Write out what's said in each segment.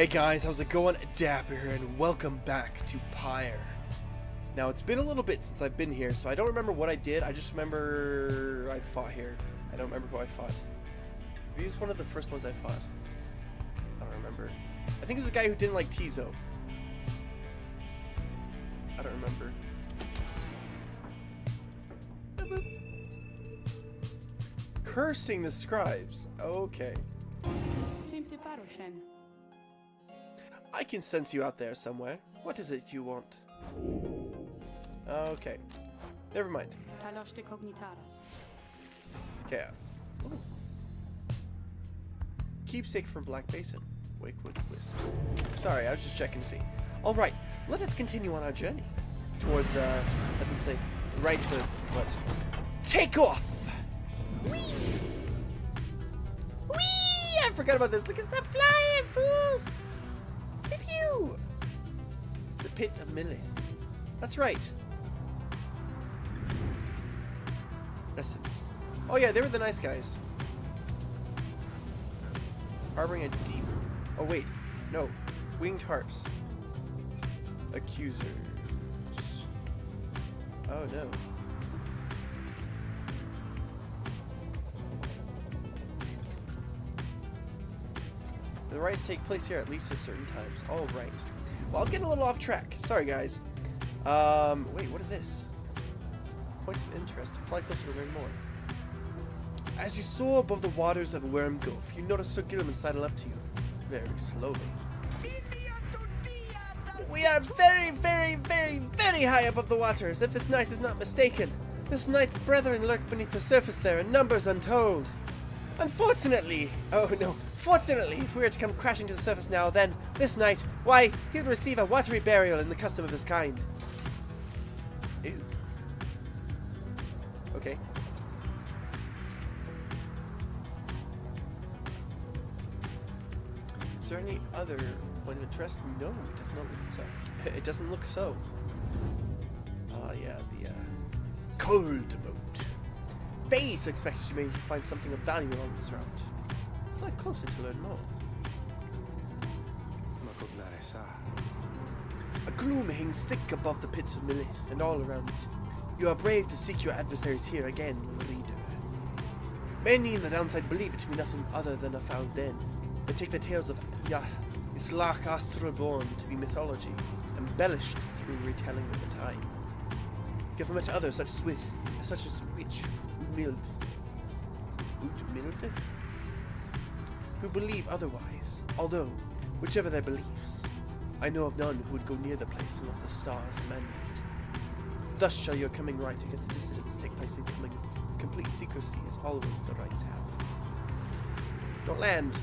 Hey guys, how's it going? Dapper here, and welcome back to Pyre. Now, it's been a little bit since I've been here, so I don't remember what I did. I just remember I fought here. I don't remember who I fought. Maybe it was one of the first ones I fought. I don't remember. I think it was the guy who didn't like Tizo. I don't remember. Cursing the scribes. Okay. I can sense you out there somewhere. What is it you want? Okay. Never mind. Okay. Ooh. Keepsake from Black Basin. Wakewood Wisps. Sorry, I was just checking to see. Alright, let us continue on our journey. Towards, let's say, righthood. What? Take off! Whee! Whee! I forgot about this. Look at that flying, fools! Pew pew! The Pit of Millith. That's right. Dissidents. Oh yeah, they were the nice guys. Harboring a demon. Oh wait, no. Winged harps. Accusers. Oh no. The rites take place here at least at certain times. All right. Well, I'm getting a little off track. Sorry, guys. Wait, what is this? Point of interest. Fly closer to learn more. As you soar above the waters of Worm Gulf, you notice Sir Gilliman sidle up to you, very slowly. We are very, very, very, very high above the waters, if this knight is not mistaken. This knight's brethren lurk beneath the surface there in numbers untold. Unfortunately, oh no, fortunately, if we were to come crashing to the surface now, then this knight, why, he would receive a watery burial in the custom of his kind. Ew. Okay. Is there any other point of interest? No, it does not look so. It doesn't look so. Yeah, the cold moat. Face expects you may find something of value along this route. Fly closer to learn more. A gloom hangs thick above the pits of Millith and all around it. You are brave to seek your adversaries here again, reader. Many in the downside believe it to be nothing other than a foul den. They take the tales of Islach Astralborn to be mythology, embellished through retelling of the time. Give them to others, such as witch Utmild, who believe otherwise. Although, whichever their beliefs, I know of none who would go near the place unless the stars demanded it. Thus shall your coming right against the dissidents take place in complete secrecy, as always the rites have. Don't land.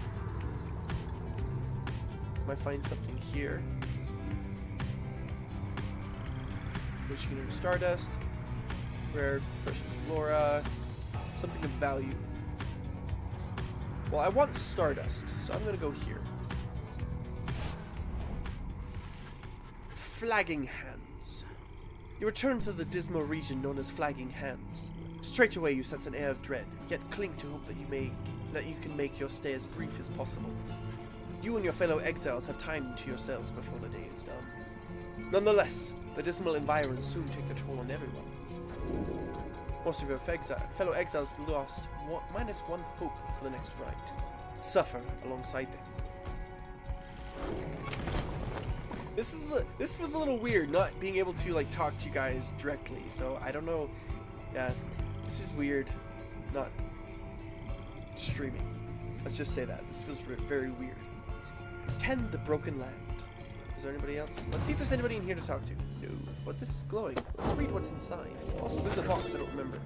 Might find something here. Michigan Stardust. Rare precious flora. Something of value. Well, I want Stardust, so I'm gonna go here. Flagging Hands. You return to the dismal region known as Flagging Hands. Straight away you sense an air of dread, yet cling to hope that you can make your stay as brief as possible. You and your fellow exiles have time to yourselves before the day is done. Nonetheless, the dismal environs soon take the toll on everyone. Most of your fellow exiles lost -1 hope for the next rite. Suffer alongside them. This was a little weird, not being able to like talk to you guys directly. So I don't know. Yeah, this is weird. Not streaming. Let's just say that this was very weird. Tend the broken land. Is there anybody else? Let's see if there's anybody in here to talk to. No. What? This is glowing. Let's read what's inside. Also, there's a box I don't remember.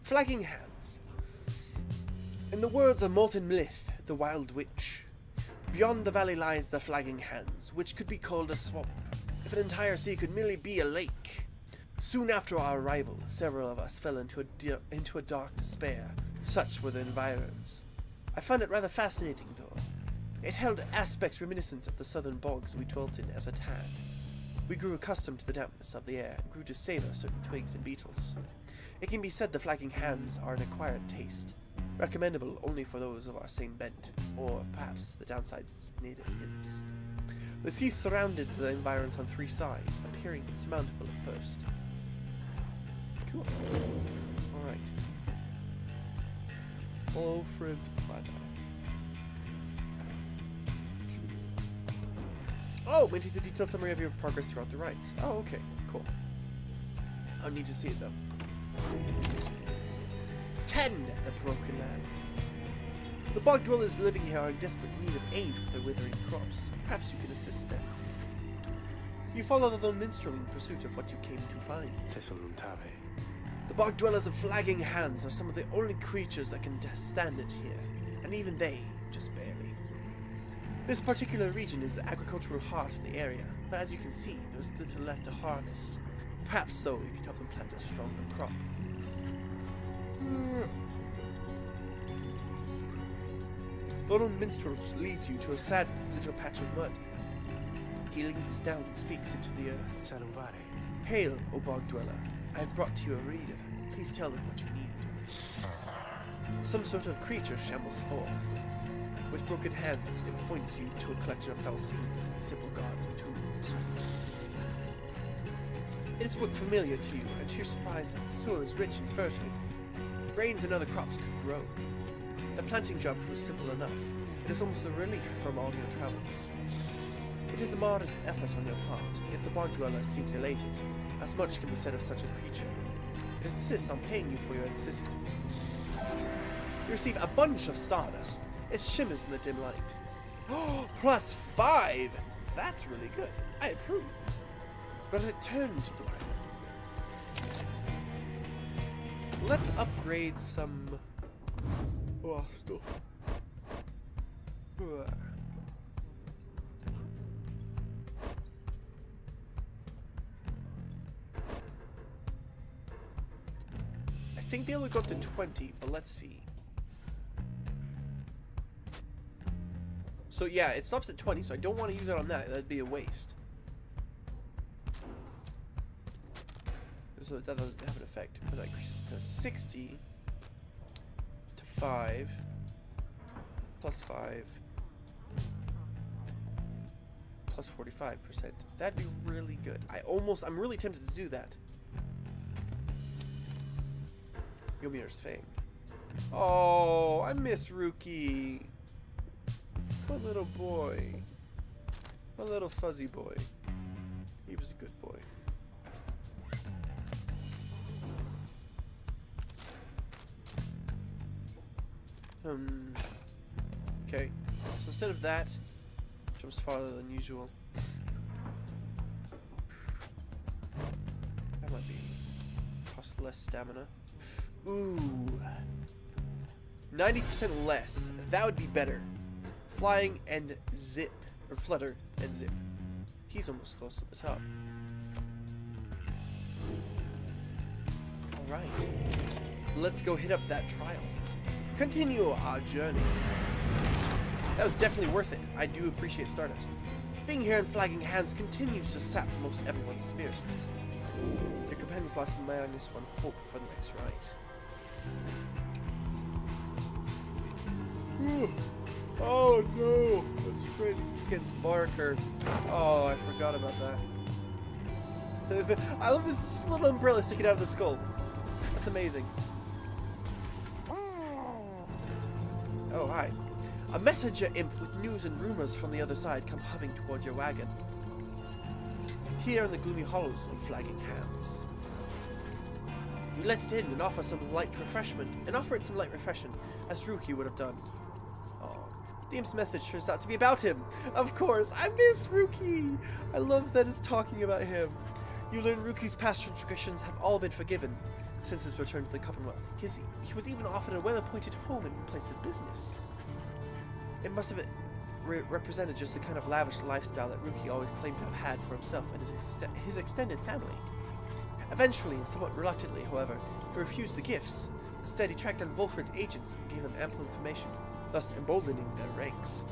Flagging Hands. In the words of Molten Millith, the Wild Witch, beyond the valley lies the Flagging Hands, which could be called a swamp, if an entire sea could merely be a lake. Soon after our arrival, several of us fell into a dark despair. Such were the environs. I found it rather fascinating, though. It held aspects reminiscent of the southern bogs we dwelt in as a tad. We grew accustomed to the dampness of the air and grew to savor certain twigs and beetles. It can be said the Flagging Hands are an acquired taste. recommendable only for those of our same bent, or perhaps the downsides needed hints. The sea surrounded the environs on 3 sides, appearing insurmountable at first. Cool. Alright. Hello, friends. Oh, we need a detailed summary of your progress throughout the rites. Oh, okay. Cool. I'll need to see it, though. Tend the broken land. The bog dwellers living here are in desperate need of aid with their withering crops. Perhaps you can assist them. You follow the lone minstrel in pursuit of what you came to find. The bog dwellers of Flagging Hands are some of the only creatures that can stand it here, and even they, just barely. This particular region is the agricultural heart of the area, but as you can see, there's little left to harvest. Perhaps, though, you can help them plant a stronger crop. The lone minstrel leads you to a sad little patch of mud. He leans down and speaks into the earth. Hail, O bog dweller. I have brought to you a reader. Please tell them what you need. Some sort of creature shambles forth. With broken hands, it points you to a collection of fell seeds and simple garden tools. It is work familiar to you, and to your surprise that the soil is rich and fertile. Grains and other crops could grow. The planting job proves simple enough. It is almost a relief from all your travels. It is a modest effort on your part, yet the bog dweller seems elated, as much can be said of such a creature. It insists on paying you for your assistance. You receive a bunch of stardust. It shimmers in the dim light. Oh, +5! That's really good. I approve. But return to the wagon. Let's upgrade some stuff. I think they only got to 20, but let's see. So yeah, it stops at 20, so I don't want to use it on that. That'd be a waste. So that doesn't have an effect. But like to 60 to 5 +5 +45%. That'd be really good. I'm really tempted to do that. Yomir's Fang. Oh, I miss Ruki. My little boy. My little fuzzy boy. He was a good boy. Okay. So instead of that, jumps farther than usual. That might be cost less stamina. Ooh. 90% less. That would be better. Flying and zip. Or flutter and zip. He's almost close to the top. Alright. Let's go hit up that trial. Continue our journey. That was definitely worth it. I do appreciate Stardust. Being here in Flagging Hands continues to sap most everyone's spirits. Your companions lost minus 1 hope for the next rite. Oh no! That's great. It's against Barker. Oh, I forgot about that. I love this little umbrella sticking out of the skull. That's amazing. Oh, hi. A messenger imp with news and rumors from the other side come hovering toward your wagon. Here in the gloomy hollows of Flagging Hands. You let it in and offer it some light refreshment, as Ruki would have done. Oh, the imp's message turns out to be about him. Of course, I miss Ruki. I love that it's talking about him. You learn Ruki's past transgressions have all been forgiven since his return to the Commonwealth. He was even offered a well-appointed home and place of business. It must have represented just the kind of lavish lifestyle that Ruki always claimed to have had for himself and his extended family. Eventually, and somewhat reluctantly, however, he refused the gifts. Instead, he tracked down Volfred's agents and gave them ample information, thus emboldening their ranks.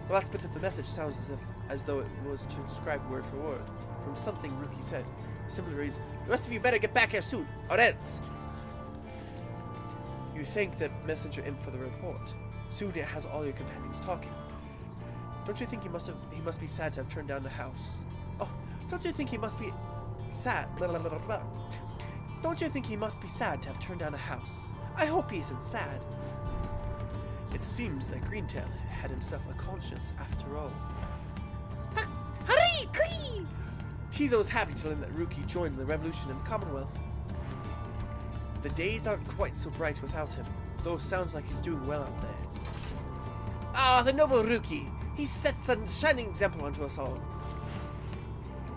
The last bit of the message sounds as though it was transcribed word for word from something Ruki said. It simply reads, "The rest of you better get back here soon, or else." You thank the messenger imp for the report. Soon it has all your companions talking. Don't you think he must be sad to have turned down the house? Oh, don't you think he must be sad? Blah, blah, blah, blah, blah. Don't you think he must be sad to have turned down a house? I hope he isn't sad. It seems that Greentail had himself a conscience after all. Hurry! Cree! Tizo was happy to learn that Ruki joined the revolution in the Commonwealth. The days aren't quite so bright without him, though it sounds like he's doing well out there. Ah, the noble Ruki! He sets a shining example unto us all.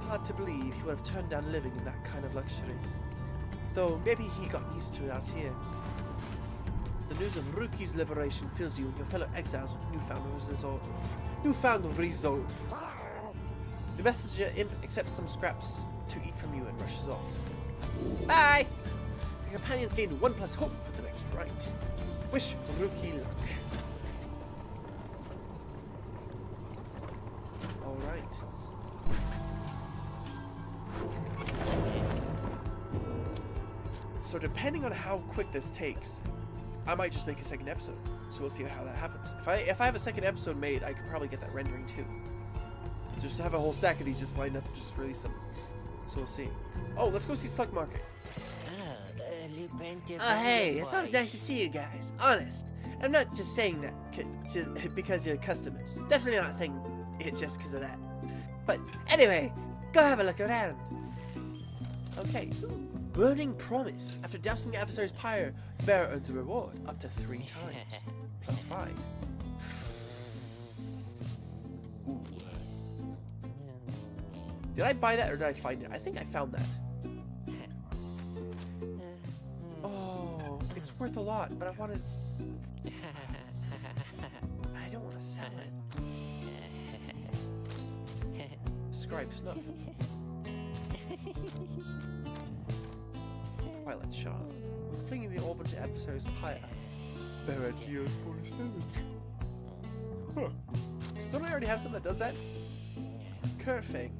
Hard to believe he would have turned down living in that kind of luxury. Though maybe he got used to it out here. The news of Ruki's liberation fills you and your fellow exiles with newfound resolve. The messenger imp accepts some scraps to eat from you and rushes off. Bye! Your companions gain 1+ hope for the next rite. Wish Ruki luck. Alright. So depending on how quick this takes, I might just make a second episode. So we'll see how that happens. If I have a second episode made, I could probably get that rendering too. Just have a whole stack of these just lined up and just release them. So we'll see. Oh, let's go see Slug Market. Oh, hey, it's always nice to see you guys. Honest. I'm not just saying that because you're customers. Definitely not saying it just because of that. But anyway, go have a look around. Okay. Burning Promise. After dousing the adversary's pyre, the bearer earns a reward up to 3 times. Plus 5. Ooh. Did I buy that or did I find it? I think I found that. Oh, it's worth a lot, but I want to... I don't want to sell it. Scribe snuff. Twilight shot. Flinging the orb into adversary's pyre. Bearer deals 47. Huh. Don't I already have something that does that? Kerfing.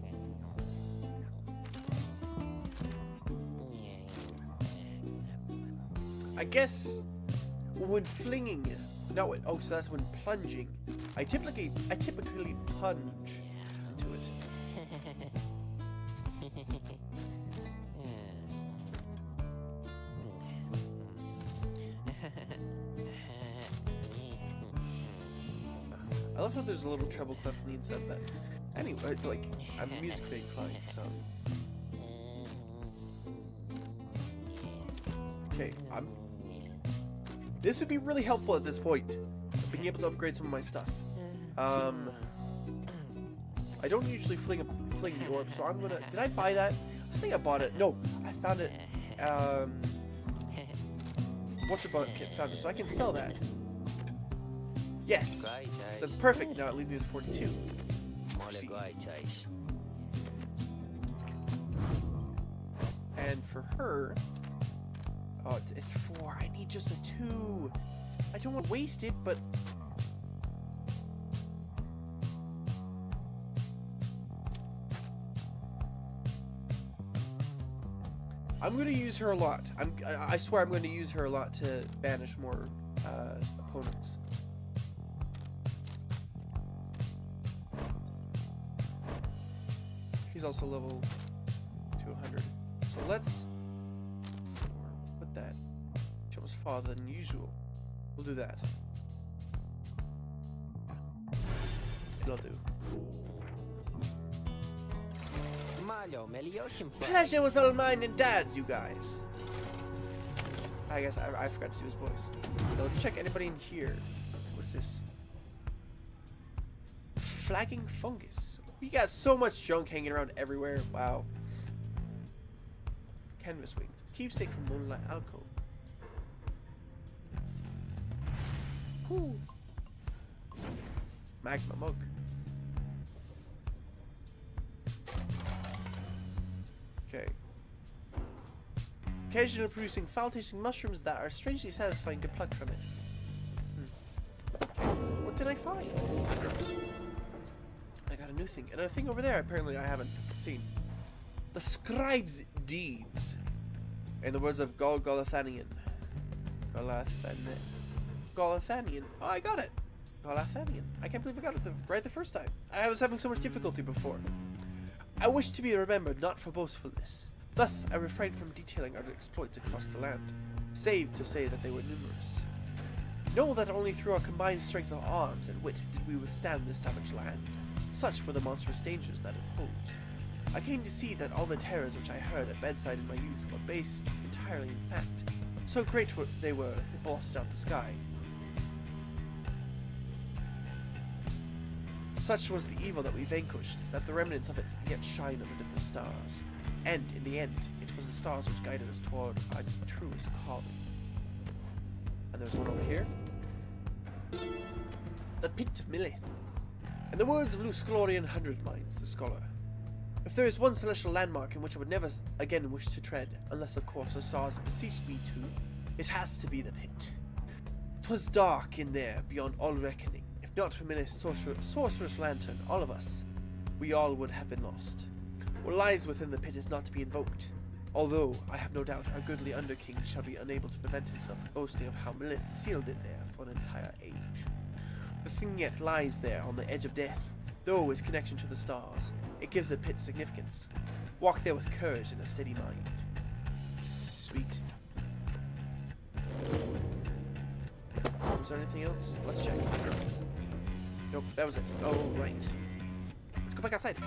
I guess when flinging, no, oh, so that's when plunging. I typically plunge into it. I love how there's a little treble clef on the inside of that. Anyway, like, I'm musically inclined, so. Okay, this would be really helpful at this point, being able to upgrade some of my stuff. I don't usually fling the orb, so I'm gonna. Did I buy that? I think I bought it. No, I found it. What's your butt kit? Found it, so I can sell that. Yes. So perfect. Now it leaves me with 42. And for her. Oh, it's 4. I need just a 2. I don't want to waste it, but... I'm going to use her a lot. I swear I'm going to use her a lot to banish more opponents. He's also level 200. So let's... that. She was farther than usual. We'll do that. It'll do. Pleasure was all mine and Dad's, you guys. I guess I forgot to do his voice. So let's check anybody in here. What's this? Flagging fungus. We got so much junk hanging around everywhere. Wow. Canvas wings. Keepsake from Moonlight Alcove. Whew. Magma mug. Okay. Occasionally producing foul-tasting mushrooms that are strangely satisfying to pluck from it. Okay. What did I find? I got a new thing. And a thing over there apparently I haven't seen. The Scribe's Deeds. In the words of Golgothanian. Golathanian. Oh, I got it. Golathanian. I can't believe I got it right the first time. I was having so much difficulty before. I wish to be remembered not for boastfulness. Thus, I refrained from detailing our exploits across the land, save to say that they were numerous. Know that only through our combined strength of arms and wit did we withstand this savage land. Such were the monstrous dangers that it posed. I came to see that all the terrors which I heard at bedside in my youth were based entirely in fact. So great they blotted out the sky. Such was the evil that we vanquished, that the remnants of it yet shine amid the stars. And, in the end, it was the stars which guided us toward our truest calling. And there's one over here. The Pit of Millith. In the words of Luscalorian Hundred Minds, the scholar, if there is one celestial landmark in which I would never again wish to tread, unless of course the stars beseech me to, it has to be the pit. 'Twas dark in there beyond all reckoning. If not for Millith's sorcerer's lantern, all of us, we all would have been lost. What lies within the pit is not to be invoked, although I have no doubt our goodly Underking shall be unable to prevent himself from boasting of how Millith sealed it there for an entire age. The thing yet lies there on the edge of death, though its connection to the stars, it gives the pit significance. Walk there with courage and a steady mind. Sweet. Was there anything else? Let's check. Nope, that was it. Oh, right. Let's go back outside.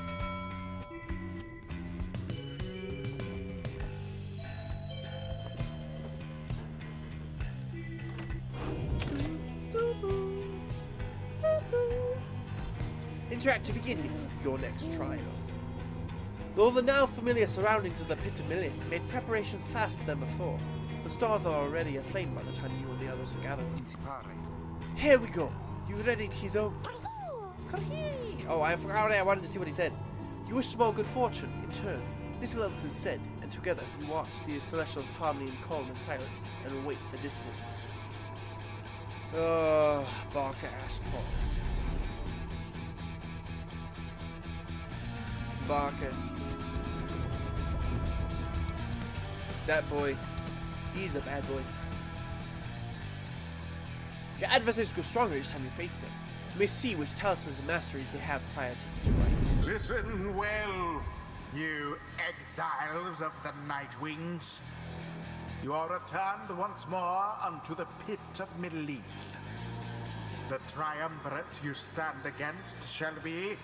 Interact to begin your next trial. Though the now familiar surroundings of the Pit of Millith made preparations faster than before, the stars are already aflame by the time you and the others are gathered. Here we go. You ready, Tizo? Oh, I forgot I wanted to see what he said. You wish them all good fortune, in turn. Little else is said, and together you watch the celestial harmony in calm and silence, and await the dissidents. Barker Ash pause. Barker. That boy. He's a bad boy. Your adversaries grow stronger each time you face them. You may see which talismans and masteries they have prior to each rite. Listen well, you exiles of the Night Wings. You are returned once more unto the Pit of Millith. The triumvirate you stand against shall be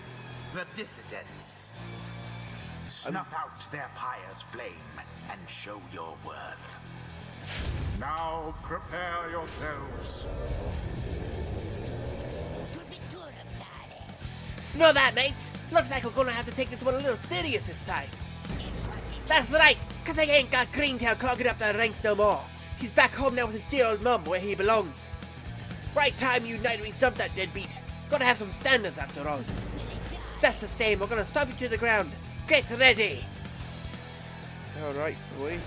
the Dissidents. Snuff out their Pyre's flame and show your worth. Now prepare yourselves. Smell that, mates? Looks like we're gonna have to take this one a little serious this time. That's right, cause I ain't got Greentail clogging up the ranks no more. He's back home now with his dear old mum where he belongs. Right time you Nightwings dump that deadbeat. Gotta have some standards after all. That's the same, we're gonna stomp you to the ground. Get ready! Alright, boy.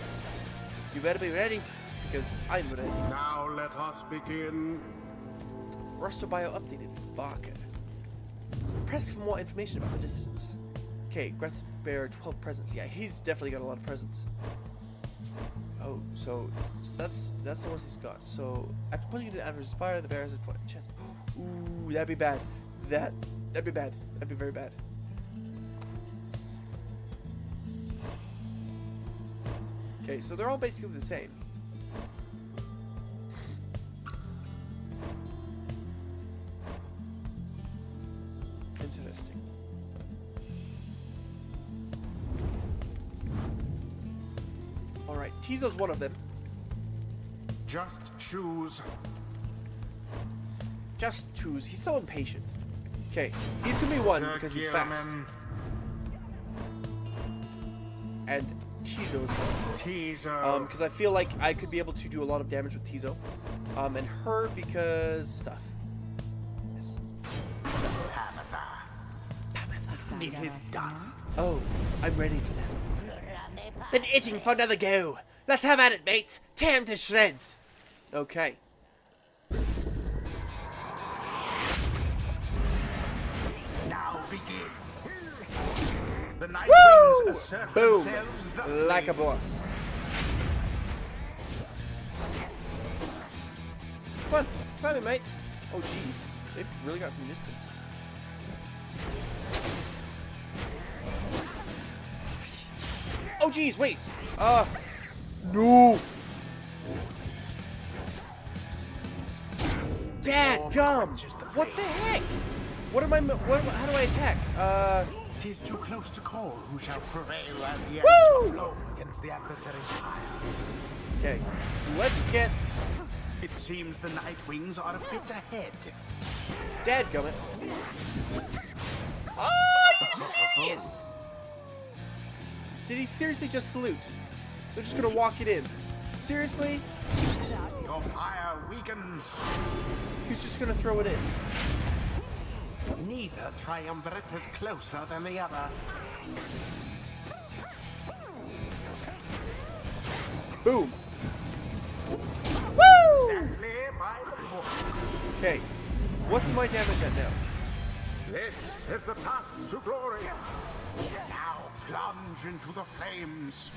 You better be ready, because I'm ready. Now let us begin. Roster bio updated. Barker. Press for more information about the Dissidents. Okay, grants bearer 12 presents. Yeah, he's definitely got a lot of presents. Oh, so that's the ones he's got. So after punching into the adversary's Pyre, the bearer has a chest. Ooh, that'd be bad. That'd be bad. That'd be very bad. Okay, so they're all basically the same. Interesting. Alright, Tizo's one of them. Just choose. Just choose. He's so impatient. Okay, he's gonna be one because he's fast. And Tizo's one. Tizo. Because I feel like I could be able to do a lot of damage with Tizo. And her because stuff. Yes. It is done. Oh, I'm ready for that. Been itching for another go. Let's have at it, mates. Tear him to shreds. Okay. Now begin. The Night Woo! Wings assert Boom. themselves thusly. Like a boss. Climb it, mates. Oh, jeez. They've really got some distance. Oh, jeez, wait. No. Dad, gum. What the heck? What am I? How do I attack? Tis too close to call who shall prevail as yet Woo! alone against the adversary's pyre. Okay, let's get It seems the Night Wings are a bit ahead. dadgummit. Oh, are you serious? Did he seriously just salute? They're just gonna walk it in. Seriously? Your pyre weakens. He's just gonna throw it in. Neither triumvirate is closer than the other. Boom. Woo! Exactly by the book. Okay, what's my damage at now? This is the path to glory. Now plunge into the flames.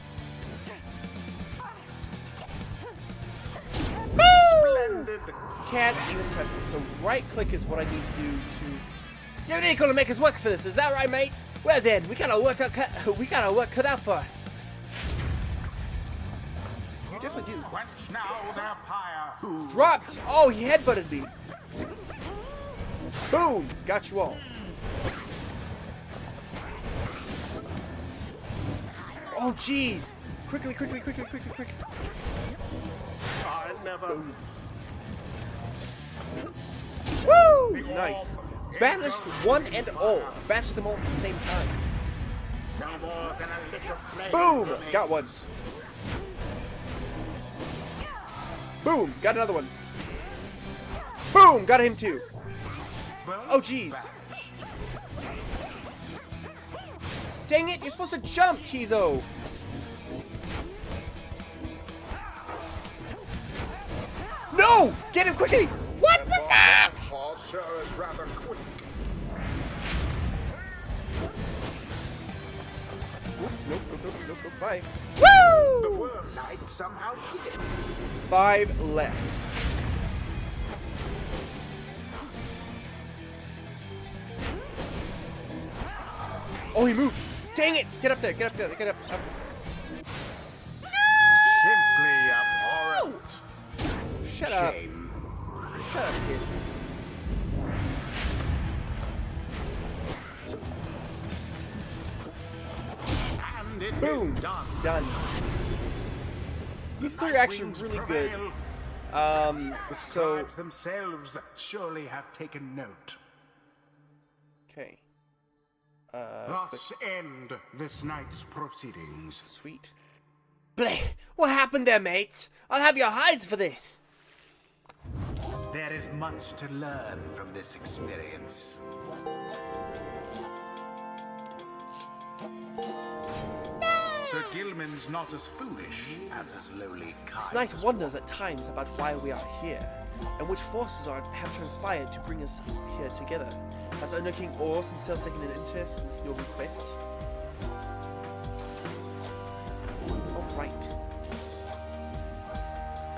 Splendid. Can't even touch me. So right click is what I need to do to. You ain't gonna make us work for this, is that right, mates? Well then, we got our work cut out for us. You definitely do. Quench now their pyre. Dropped! Oh, he headbutted me. Boom! Got you all. Oh, jeez! Quickly, quickly, quickly, quickly, quick. I never. Woo! Nice. Banished one and all. Banished them all at the same time. No more than a lick of flame. Boom! remains. Got one. Boom! Got another one. Boom! Got him too. Well, Oh, jeez. Dang it! You're supposed to jump, Tizo! No! Get him quickly! What was that? Fall sure is rather quick. Nope, nope, nope, nope, nope, nope, bye. The Woo! Worm Knight somehow did it. 5 left. Oh, he moved! Dang it! Get up there, get up there, get up. Simply abhorrent. Shut up. Shame. Shut up, kid. And it is Boom! done. Done. These three are actually really good. The So... scribes themselves surely have taken note. Okay. Thus end this night's proceedings. Sweet. Bleh! What happened there, mates? I'll have your hides for this! There is much to learn from this experience. Sir Gilman's not as foolish as his lowly kind. This night wonders at times about why we are here, and which forces have transpired to bring us here together. Has Owner King Ors himself taken an interest in this noble quest? Alright.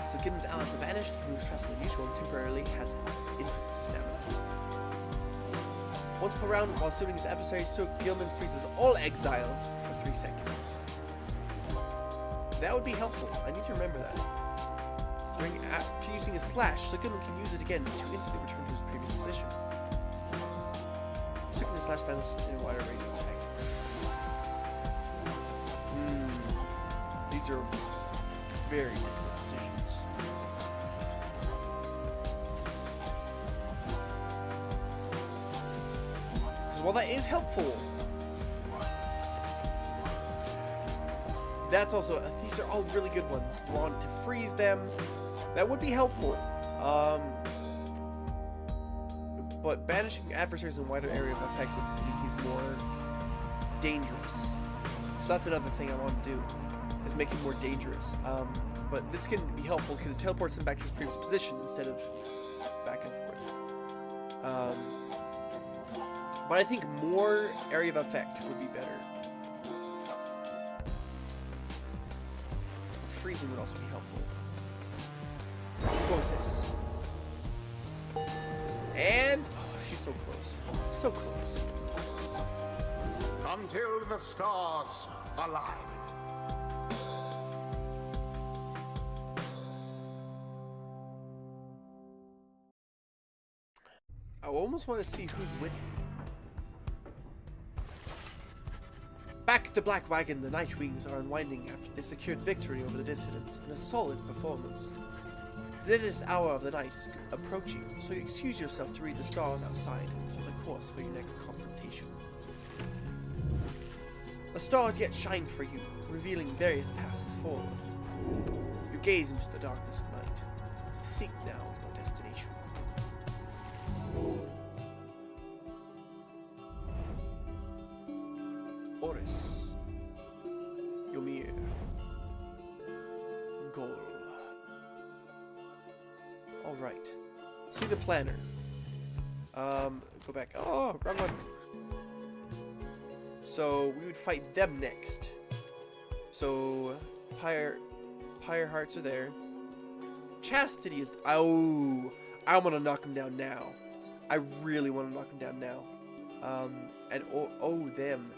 So Gideon's allies are banished, he moves faster than usual, and temporarily has infinite stamina. Once per round, while suiting his adversary, Sir Gilman freezes all exiles for 3 seconds. That would be helpful. I need to remember that. After using a slash, Sir Gilman can use it again to instantly return to his previous position. Sir Gilman's slash battles in a wider range of effect. These are very difficult decisions. Because while that is helpful, that's also, these are all really good ones. You want to freeze them, that would be helpful. But banishing adversaries in a wider area of effect would mean he's more dangerous. So that's another thing I want to do, is make him more dangerous. But this can be helpful because it teleports him back to his previous position instead of back and forth. But I think more area of effect would be better. Freezing would also be helpful. Go with this. And oh, she's so close. So close. Until the stars align. I almost want to see who's winning. Back at the Black Wagon, the Nightwings are unwinding after they secured victory over the Dissidents in a solid performance. The deadest hour of the night is approaching, so you excuse yourself to read the stars outside and plot a course for your next confrontation. The stars yet shine for you, revealing various paths forward. You gaze into the darkness of night. Seek now your destination. Oris, Ymir, Gol. Alright. See the planner. Go back. Oh, wrong one. So, we would fight them next. So, Pyre hearts are there. Chastity is... Oh, I want to knock him down now. I really want to knock him down now. And oh, them.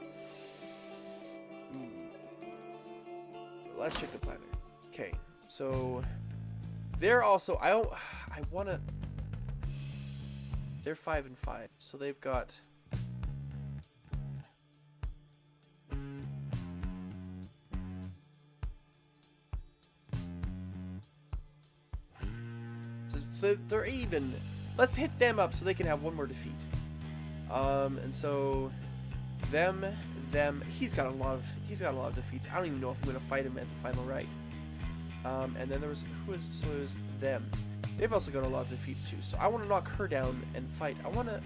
Let's check the planner. Okay, so they're also I want to. They're 5 and 5, so they've got. So they're even. Let's hit them up so they can have one more defeat. And so them. He's got a lot of defeats. I don't even know if I'm gonna fight him at the final rite. And then there was it was them. They've also got a lot of defeats too. So I want to knock her down and fight. I want to.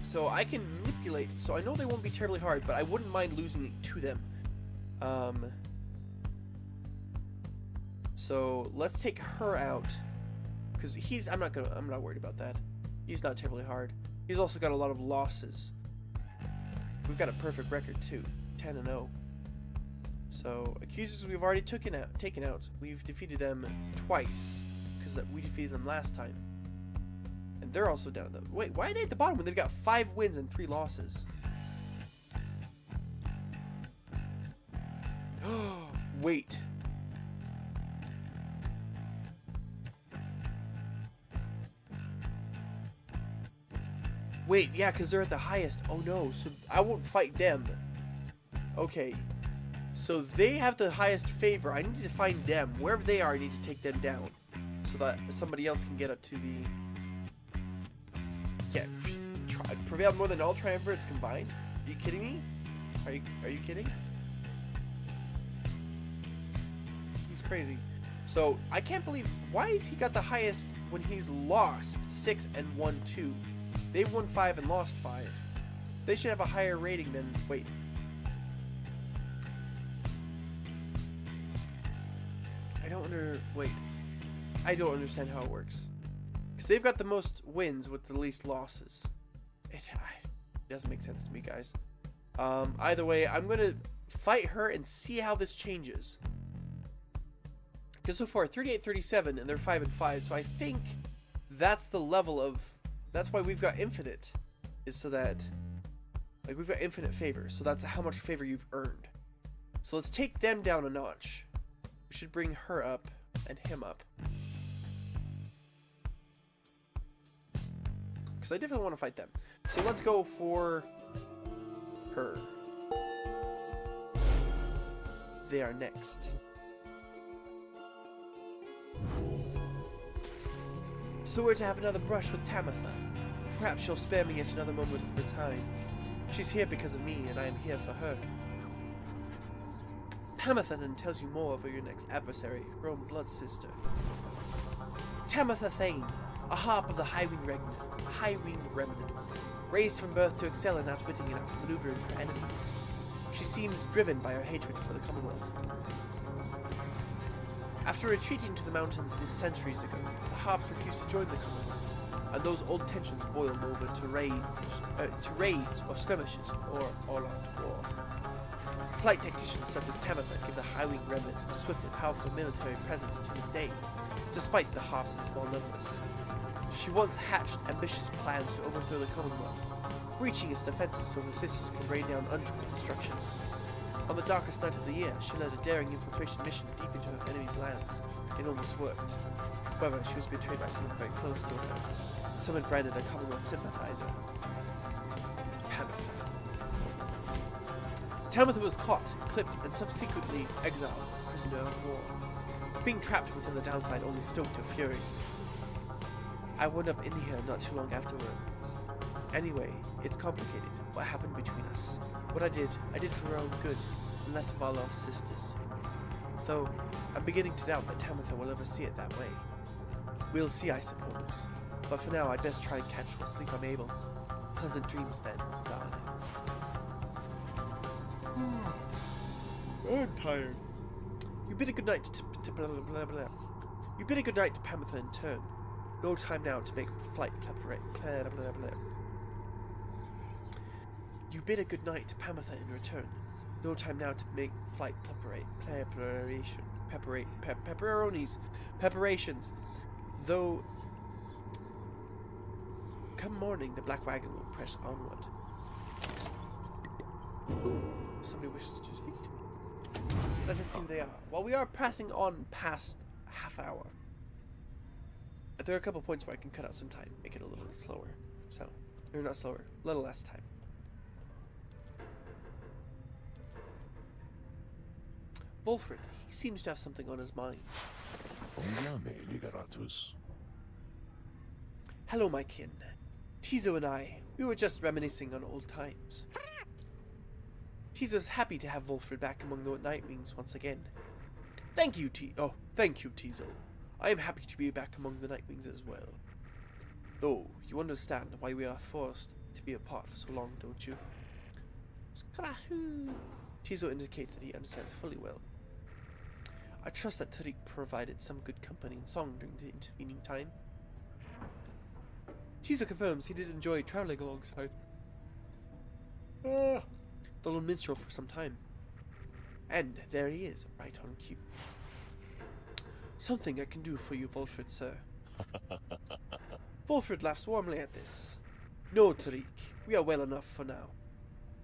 So I can manipulate. So I know they won't be terribly hard, but I wouldn't mind losing to them. So let's take her out, because I'm not worried about that. He's not terribly hard. He's also got a lot of losses. We've got a perfect record too, 10-0. So accusers we've already taken out. We've defeated them twice, because we defeated them last time. And they're also down though. Wait, why are they at the bottom when they've got 5 wins and 3 losses? Wait. Wait, yeah, because they're at the highest. Oh no, so I won't fight them. Okay. So they have the highest favor. I need to find them. Wherever they are, I need to take them down. So that somebody else can get up to the... Yeah, prevail more than all triumvirates combined? Are you kidding me? Are you kidding? He's crazy. So, I can't believe... Why has he got the highest when he's lost 6 and won 2? They won 5 and lost 5. They should have a higher rating than... Wait. Wait. I don't understand how it works. Because they've got the most wins with the least losses. It doesn't make sense to me, guys. Either way, I'm going to fight her and see how this changes. Because so far, 38-37, and they're 5 and 5. So I think that's the level of... That's why we've got infinite, is so that, like, we've got infinite favor. So that's how much favor you've earned. So let's take them down a notch. We should bring her up and him up. Because I definitely want to fight them. So let's go for her. They are next. So we're to have another brush with Tamitha. Perhaps she'll spare me yet another moment of her time. She's here because of me, and I am here for her. Tamitha then tells you more of your next adversary, her own blood sister. Tamitha Thane, a harp of the High-Winged Remnants, raised from birth to excel in outwitting and outmaneuvering her enemies. She seems driven by her hatred for the Commonwealth. After retreating to the mountains centuries ago, the harps refused to join the Commonwealth, and those old tensions boiled over to raids or skirmishes or all-out war. Flight technicians such as Tamitha give the High-Wing remnants a swift and powerful military presence to this day, despite the Hobbs' small numbers. She once hatched ambitious plans to overthrow the Commonwealth, breaching its defenses so her sisters could rain down untoward destruction. On the darkest night of the year, she led a daring infiltration mission deep into her enemy's lands. It almost worked. However, she was betrayed by someone very close to her, someone branded a Commonwealth sympathizer. Tamitha was caught, clipped, and subsequently exiled as a prisoner of war. Being trapped within the downside only stoked her fury. I wound up in here not too long afterwards. Anyway, it's complicated. What happened between us? What I did for our own good, and that of our lost sisters. Though, I'm beginning to doubt that Tamitha will ever see it that way. We'll see, I suppose. But for now, I'd best try and catch what sleep I'm able. Pleasant dreams then, darling. I'm tired. You bid a good night to blah, blah, blah, blah. You bid a good night to Tamitha in turn. No time now to make flight preparation. You bid a good night to Tamitha in return. No time now to make flight preparations. Though, come morning, the black wagon will press onward. Somebody wishes to speak to me. Let us see who they are. Well, we are passing on past half hour. There are a couple points where I can cut out some time, make it a little slower. So, or not slower, a little less time. Wolfred, he seems to have something on his mind. Hello, my kin. Tizo and I, we were just reminiscing on old times. Tizo's happy to have Wolfred back among the Nightwings once again. Thank you, Tizo. I am happy to be back among the Nightwings as well. Though, you understand why we are forced to be apart for so long, don't you? Tizo indicates that he understands fully well. I trust that Tariq provided some good company and song during the intervening time. Tizo confirms he did enjoy traveling alongside the lone minstrel for some time. And there he is, right on cue. Something I can do for you, Wolfred, sir. Wolfred laughs warmly at this. No, Tariq, we are well enough for now.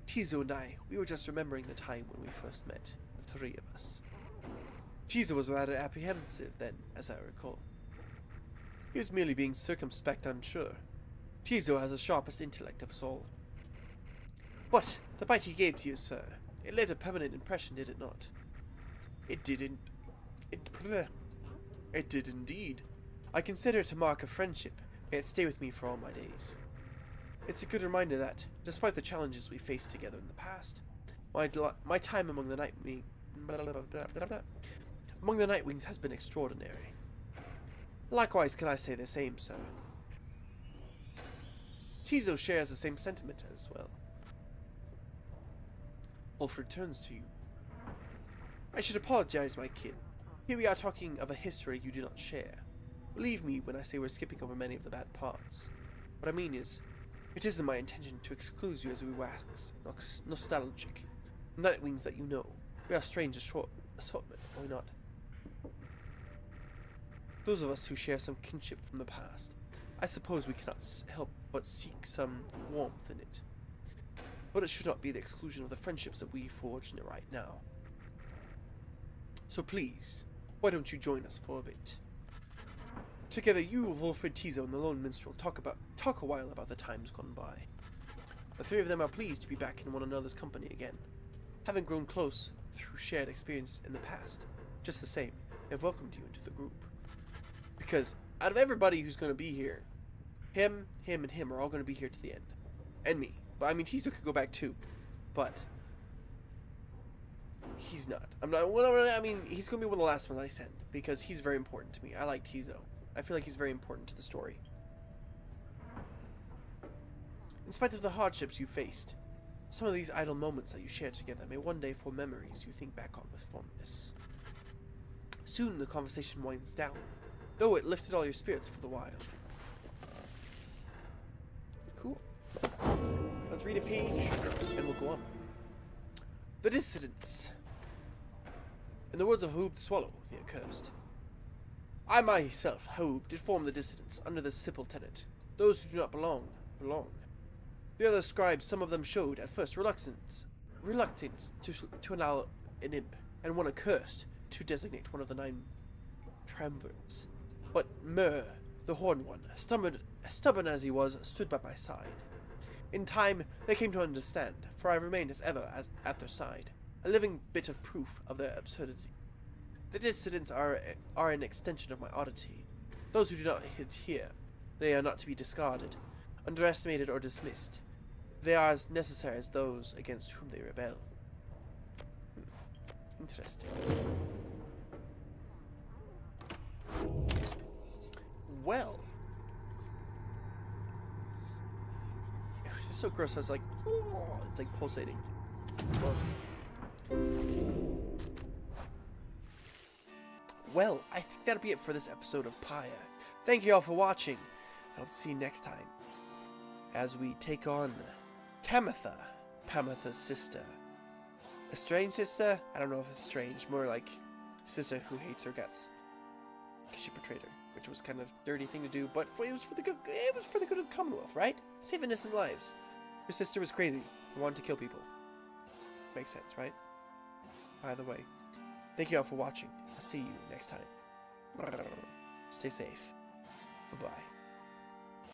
Tizo and I, we were just remembering the time when we first met, the three of us. Tizo was rather apprehensive then, as I recall. He was merely being circumspect, I'm sure. Tizo has the sharpest intellect of us all. But the bite he gave to you, sir, it left a permanent impression, did it not? It didn't. It did indeed. I consider it a mark of friendship, and it stay with me for all my days. It's a good reminder that, despite the challenges we faced together in the past, my time among the Nightwings has been extraordinary. Likewise can I say the same, sir. Tizo shares the same sentiment as well. Wolfred turns to you. I should apologize, my kin. Here we are talking of a history you do not share. Believe me when I say we're skipping over many of the bad parts. What I mean is, it isn't my intention to exclude you as we wax nostalgic. Nightwings that you know, we are strange assortment, are we not? Those of us who share some kinship from the past, I suppose we cannot help but seek some warmth in it. But it should not be the exclusion of the friendships that we forge in it right now. So please, why don't you join us for a bit? Together you, Wolfred, Tizo, and the Lone Minstrel talk a while about the times gone by. The three of them are pleased to be back in one another's company again, having grown close through shared experience in the past. Just the same, they have welcomed you into the group. Because out of everybody who's going to be here, him, and him are all going to be here to the end. And me. But I mean, Tizo could go back too. But he's not. I mean, he's going to be one of the last ones I send. Because he's very important to me. I like Tizo. I feel like he's very important to the story. In spite of the hardships you faced, some of these idle moments that you shared together may one day form memories you think back on with fondness. Soon the conversation winds down, though it lifted all your spirits for the while. Cool. Let's read a page, and we'll go on. The Dissidents. In the words of Hoob the Swallow, the Accursed. I myself, Hoob, did form the Dissidents under this simple tenet. Those who do not belong, belong. The other scribes, some of them showed, at first, reluctance to allow an imp, and one accursed, to designate one of the 9 triumvirates. But Myr, the Horned One, stubborn as he was, stood by my side. In time, they came to understand, for I remained as ever at their side, a living bit of proof of their absurdity. The Dissidents are an extension of my oddity. Those who do not adhere, they are not to be discarded, underestimated, or dismissed. They are as necessary as those against whom they rebel. Interesting. Well. It was just so gross. I was like, oh, it's like pulsating. Well, I think that'll be it for this episode of Pyre. Thank you all for watching. I hope to see you next time as we take on Tamitha, Pamitha's sister. A strange sister? I don't know if it's strange. More like sister who hates her guts because she betrayed her, which was kind of a dirty thing to do, but it was for the good. It was for the good of the Commonwealth, right? Save innocent lives. Her sister was crazy and wanted to kill people. Makes sense, right? By the way, thank you all for watching. I'll see you next time. Stay safe. Bye-bye.